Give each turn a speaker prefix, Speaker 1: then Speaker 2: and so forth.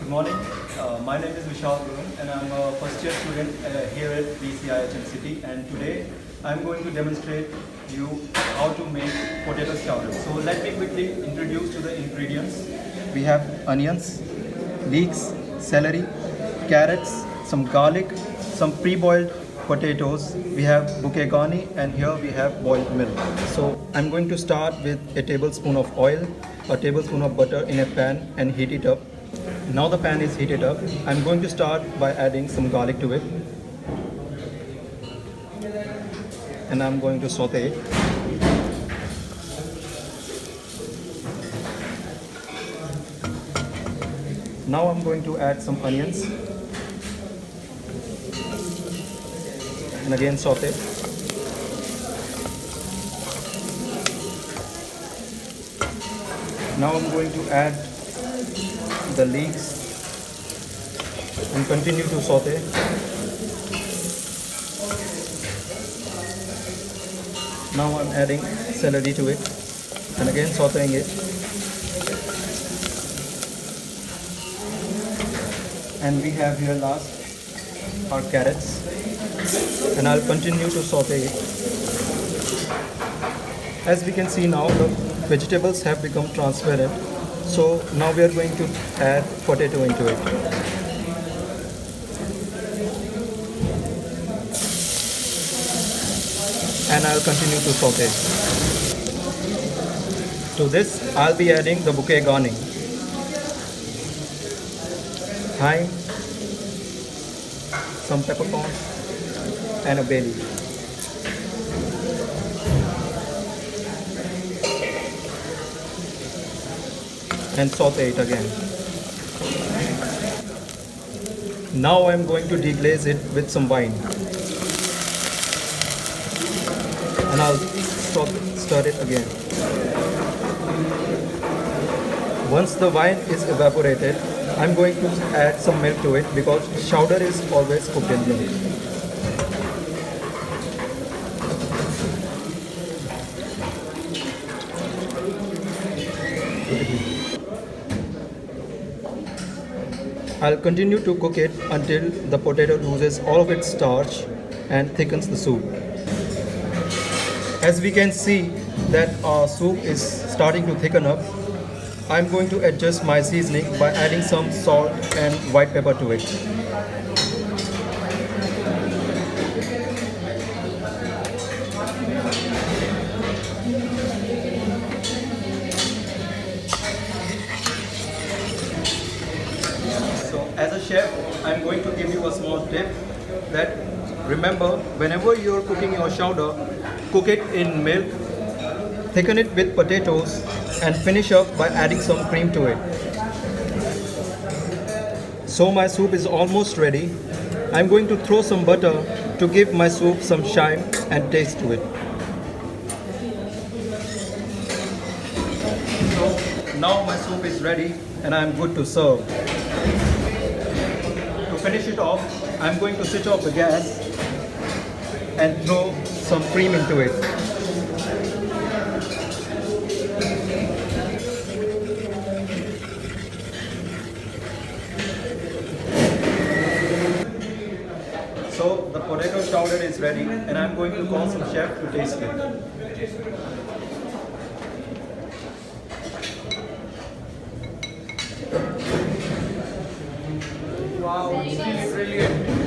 Speaker 1: Good morning. My name is Vishal Gurung and I'm a first year student here at BCIHM City, and today I'm going to demonstrate you how to make potato chowder. So let me quickly introduce to the ingredients. We have onions, leeks, celery, carrots, some garlic, some pre-boiled potatoes. We have bouquet and here we have boiled milk. So I'm going to start with a tablespoon of oil, a tablespoon of butter in a pan and heat it up. Now the pan is heated up. I'm going to start by adding some garlic to it. And I'm going to saute it. Now I'm going to add some onions. And again saute. Now I'm going to add the leeks and continue to saute. Now I'm adding celery to it and again sauteing it. And we have here last our carrots, and I'll continue to saute it. As we can see now, the vegetables have become transparent. So now we are going to add potato into it. And I'll continue to saute. To this, I'll be adding the bouquet garni, thyme, some peppercorns, and a bay leaf. And saute it again. Now I am going to deglaze it with some wine. And I'll stir it again. Once the wine is evaporated, I'm going to add some milk to it because chowder is always cooked in milk. I'll continue to cook it until the potato loses all of its starch and thickens the soup. As we can see that our soup is starting to thicken up, I'm going to adjust my seasoning by adding some salt and white pepper to it. So as a chef, I'm going to give you a small tip that remember, whenever you're cooking your chowder, cook it in milk, thicken it with potatoes, and finish up by adding some cream to it. So my soup is almost ready. I'm going to throw some butter to give my soup some shine and taste to it. So now my soup is ready and I'm good to serve. To finish it off, I'm going to switch off the gas and throw some cream into it. So the potato chowder is ready and I'm going to call some chef to taste it.
Speaker 2: Wow, it's brilliant.